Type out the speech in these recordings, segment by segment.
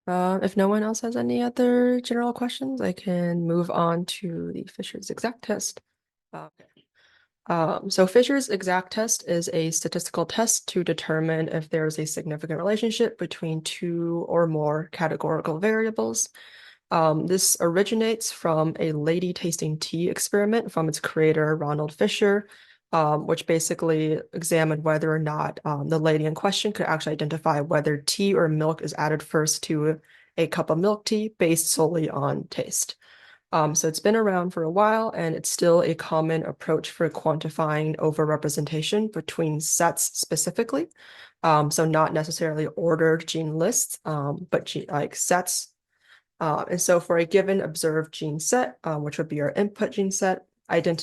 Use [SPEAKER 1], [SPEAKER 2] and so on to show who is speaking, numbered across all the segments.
[SPEAKER 1] If no one else has any other general questions, I can move on to the Fisher's exact test. Okay. So Fisher's exact test is a statistical test to determine if there is a significant relationship between two or more categorical variables. This originates from a lady tasting tea experiment from its creator, Ronald Fisher, which basically examined whether or not the lady in question could actually identify whether tea or milk is added first to a cup of milk tea based solely on taste. So it's been around for a while, and it's still a common approach for quantifying overrepresentation between sets specifically. So not necessarily ordered gene lists, but like sets. And so for a given observed gene set, which would be our input gene set,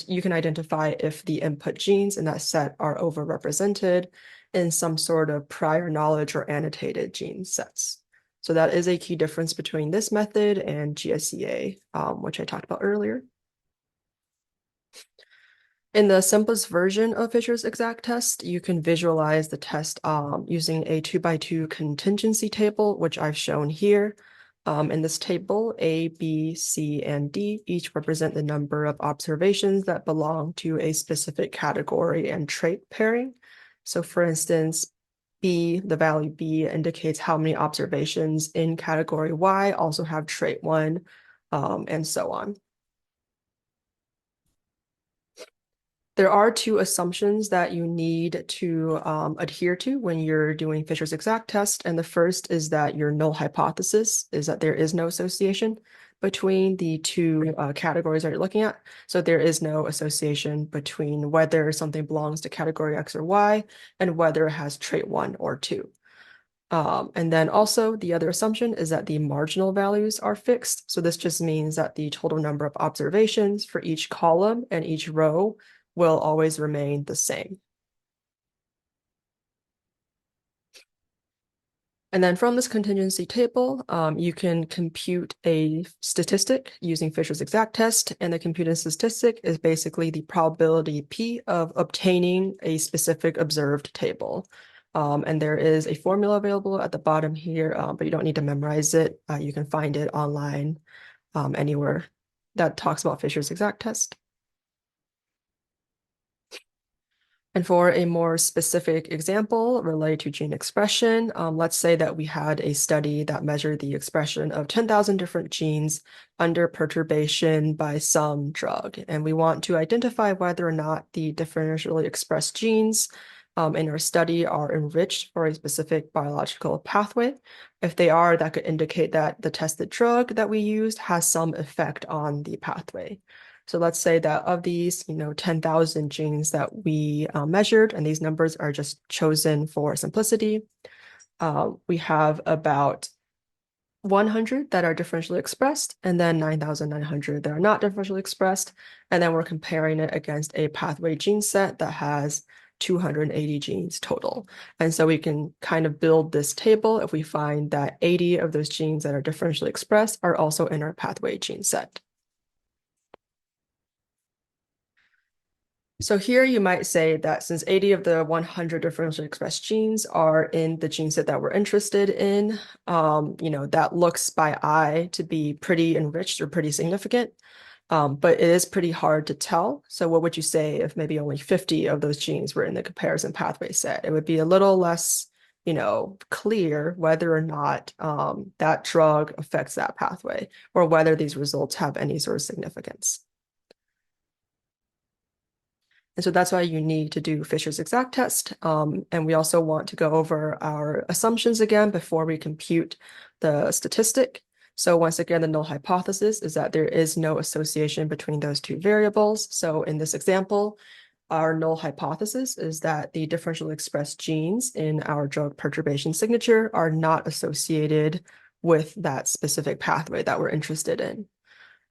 [SPEAKER 1] you can identify if the input genes in that set are overrepresented in some sort of prior knowledge or annotated gene sets. So that is a key difference between this method and GSEA, which I talked about earlier. In the simplest version of Fisher's exact test, you can visualize the test using a 2x2 contingency table, which I've shown here. In this table, A, B, C, and D each represent the number of observations that belong to a specific category and trait pairing. So for instance, B, the value B indicates how many observations in category Y also have trait 1, and so on. There are two assumptions that you need to adhere to when you're doing Fisher's exact test. And the first is that your null hypothesis is that there is no association between the two categories that you're looking at. So there is no association between whether something belongs to category X or Y and whether it has trait 1 or 2. And then also the other assumption is that the marginal values are fixed. So this just means that the total number of observations for each column and each row will always remain the same. And then from this contingency table, you can compute a statistic using Fisher's exact test. And the computed statistic is basically the probability P of obtaining a specific observed table. And there is a formula available at the bottom here, but you don't need to memorize it. You can find it online anywhere that talks about Fisher's exact test. And for a more specific example related to gene expression, let's say that we had a study that measured the expression of 10,000 different genes under perturbation by some drug. And we want to identify whether or not the differentially expressed genes in our study are enriched for a specific biological pathway. If they are, that could indicate that the tested drug that we used has some effect on the pathway. So let's say that of these, 10,000 genes that we measured, and these numbers are just chosen for simplicity, we have about 100 that are differentially expressed, and then 9,900 that are not differentially expressed. And then we're comparing it against a pathway gene set that has 280 genes total. And so we can kind of build this table if we find that 80 of those genes that are differentially expressed are also in our pathway gene set. So here you might say that since 80 of the 100 differentially expressed genes are in the gene set that we're interested in, that looks by eye to be pretty enriched or pretty significant, but it is pretty hard to tell. So what would you say if maybe only 50 of those genes were in the comparison pathway set? It would be a little less, clear whether or not that drug affects that pathway or whether these results have any sort of significance. And so that's why you need to do Fisher's exact test. And we also want to go over our assumptions again before we compute the statistic. So once again, the null hypothesis is that there is no association between those two variables. So in this example, our null hypothesis is that the differentially expressed genes in our drug perturbation signature are not associated with that specific pathway that we're interested in.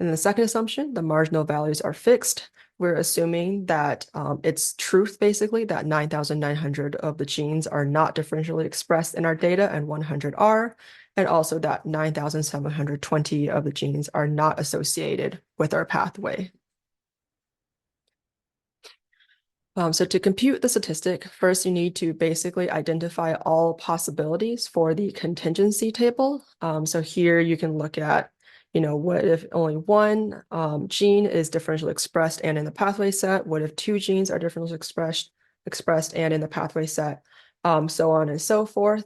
[SPEAKER 1] And the second assumption, the marginal values are fixed. We're assuming that it's truth, basically, that 9,900 of the genes are not differentially expressed in our data and 100 are, and also that 9,720 of the genes are not associated with our pathway. So to compute the statistic, first you need to basically identify all possibilities for the contingency table. So here you can look at, what if only one gene is differentially expressed and in the pathway set? What if two genes are differentially expressed and in the pathway set? So on and so forth.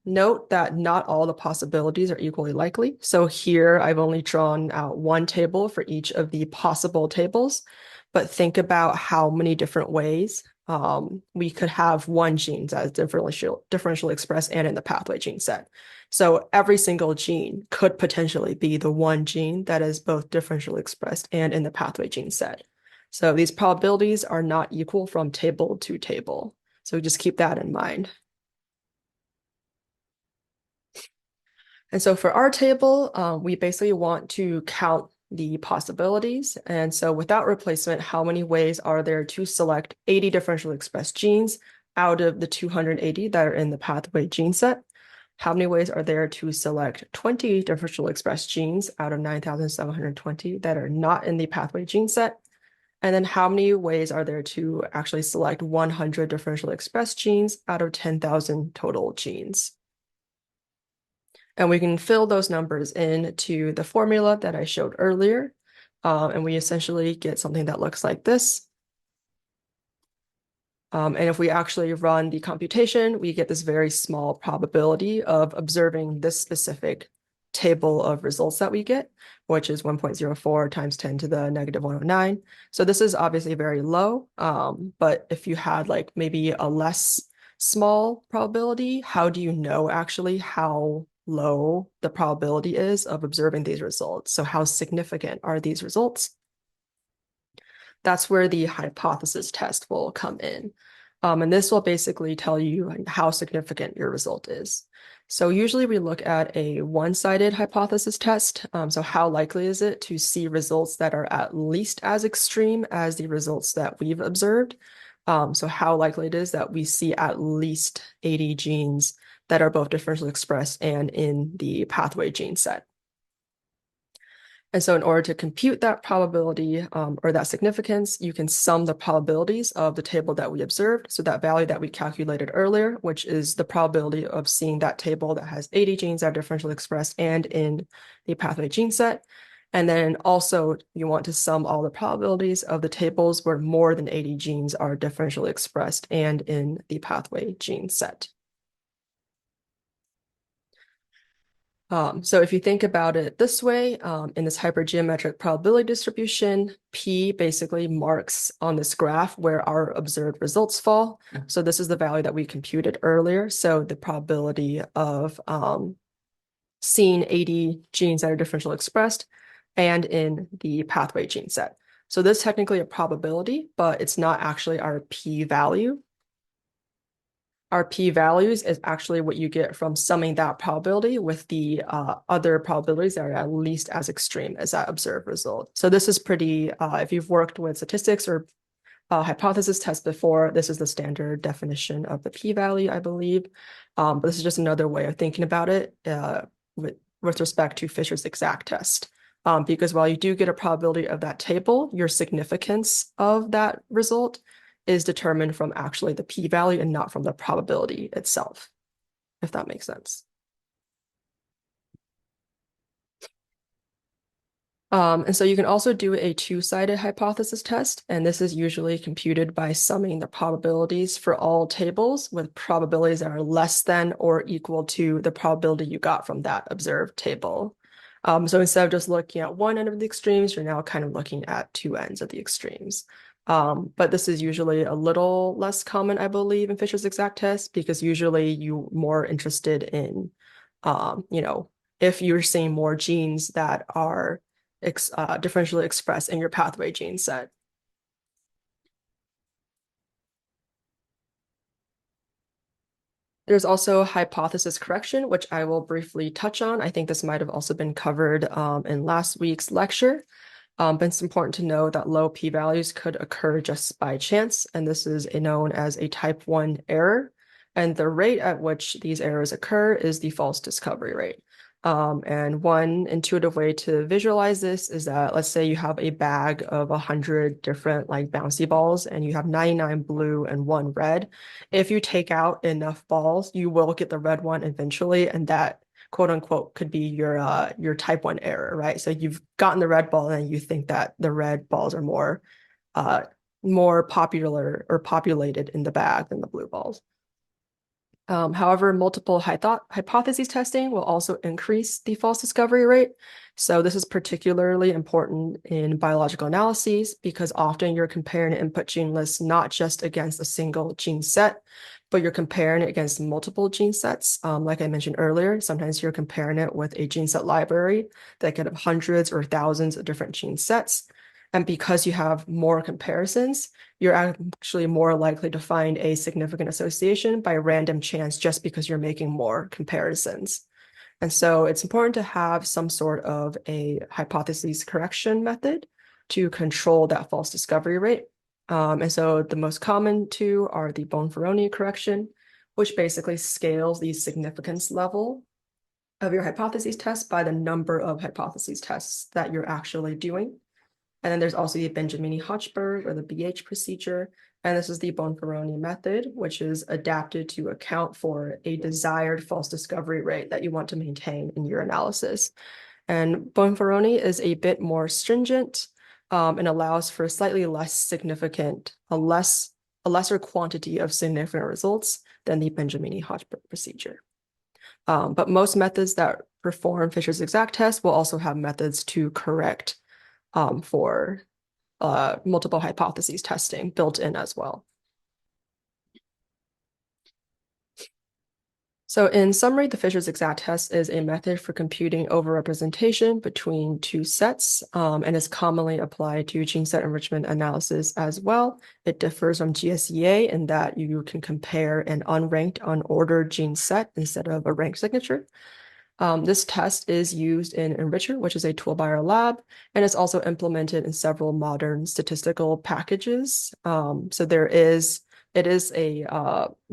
[SPEAKER 1] Note that not all the possibilities are equally likely. So here I've only drawn out one table for each of the possible tables, but think about how many different ways we could have one gene that is differentially expressed and in the pathway gene set. So every single gene could potentially be the one gene that is both differentially expressed and in the pathway gene set. So these probabilities are not equal from table to table. So just keep that in mind. And so for our table, we basically want to count the possibilities. And so without replacement, how many ways are there to select 80 differentially expressed genes out of the 280 that are in the pathway gene set? How many ways are there to select 20 differentially expressed genes out of 9,720 that are not in the pathway gene set? And then how many ways are there to actually select 100 differentially expressed genes out of 10,000 total genes? And we can fill those numbers into the formula that I showed earlier. And we essentially get something that looks like this. And if we actually run the computation, we get this very small probability of observing this specific table of results that we get, which is 1.04 times 10 to the negative 109. So this is obviously very low. But if you had like maybe a less small probability, how do you know actually how low the probability is of observing these results? So how significant are these results? That's where the hypothesis test will come in. And this will basically tell you how significant your result is. So usually we look at a one-sided hypothesis test. So how likely is it to see results that are at least as extreme as the results that we've observed? So how likely it is that we see at least 80 genes that are both differentially expressed and in the pathway gene set. And so in order to compute that probability or that significance, you can sum the probabilities of the table that we observed. So that value that we calculated earlier, which is the probability of seeing that table that has 80 genes that are differentially expressed and in the pathway gene set. And then also you want to sum all the probabilities of the tables where more than 80 genes are differentially expressed and in the pathway gene set. So if you think about it this way, in this hypergeometric probability distribution, P basically marks on this graph where our observed results fall. So this is the value that we computed earlier. So the probability of seeing 80 genes that are differentially expressed and in the pathway gene set. So this is technically a probability, but it's not actually our P value. Our p-values is actually what you get from summing that probability with the other probabilities that are at least as extreme as that observed result. So this is pretty, if you've worked with statistics or hypothesis tests before, this is the standard definition of the p-value, I believe. But this is just another way of thinking about it with respect to Fisher's exact test. Because while you do get a probability of that table, your significance of that result is determined from actually the p-value and not from the probability itself, if that makes sense. And so you can also do a two-sided hypothesis test, and this is usually computed by summing the probabilities for all tables with probabilities that are less than or equal to the probability you got from that observed table. So instead of just looking at one end of the extremes, you're now kind of looking at two ends of the extremes. But this is usually a little less common, I believe, in Fisher's exact test, because usually you're more interested in, if you're seeing more genes that are differentially expressed in your pathway gene set. There's also hypothesis correction, which I will briefly touch on. I think this might have also been covered in last week's lecture. But it's important to know that low p-values could occur just by chance, and this is known as a type 1 error. And the rate at which these errors occur is the false discovery rate. And one intuitive way to visualize this is that let's say you have a bag of 100 different like bouncy balls and you have 99 blue and one red. If you take out enough balls, you will get the red one eventually, and that quote unquote could be your type 1 error, right? So you've gotten the red ball and you think that the red balls are uh more popular or populated in the bag than the blue balls. However, multiple hypotheses testing will also increase the false discovery rate. So this is particularly important in biological analyses because often you're comparing an input gene list not just against a single gene set, but you're comparing it against multiple gene sets. Like I mentioned earlier, sometimes you're comparing it with a gene set library that could have hundreds or thousands of different gene sets. And because you have more comparisons, you're actually more likely to find a significant association by random chance just because you're making more comparisons. And so it's important to have some sort of a hypothesis correction method to control that false discovery rate. And so the most common two are the Bonferroni correction, which basically scales the significance level of your hypothesis test by the number of hypothesis tests that you're actually doing. And then there's also the Benjamini-Hochberg or the BH procedure. And this is the Bonferroni method, which is adapted to account for a desired false discovery rate that you want to maintain in your analysis. And Bonferroni is a bit more stringent and allows for slightly less significant, a lesser quantity of significant results than the Benjamini-Hochberg procedure. But most methods that perform Fisher's exact test will also have methods to correct for multiple hypotheses testing built in as well. So in summary, the Fisher's exact test is a method for computing overrepresentation between two sets and is commonly applied to gene set enrichment analysis as well. It differs from GSEA in that you can compare an unranked, unordered gene set instead of a ranked signature. This test is used in Enricher, which is a tool by our lab, and it's also implemented in several modern statistical packages. So it is a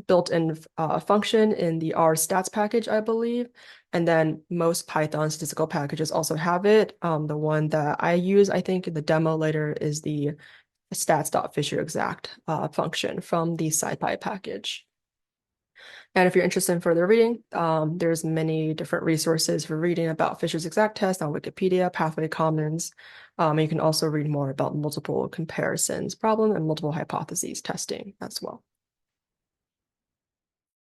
[SPEAKER 1] built-in function in the R stats package, I believe. And then most Python statistical packages also have it. The one that I use, I think, in the demo later is the stats.fisherexact function from the SciPy package. And if you're interested in further reading, there's many different resources for reading about Fisher's exact test on Wikipedia, Pathway Commons. You can also read more about multiple comparisons problem and multiple hypotheses testing as well.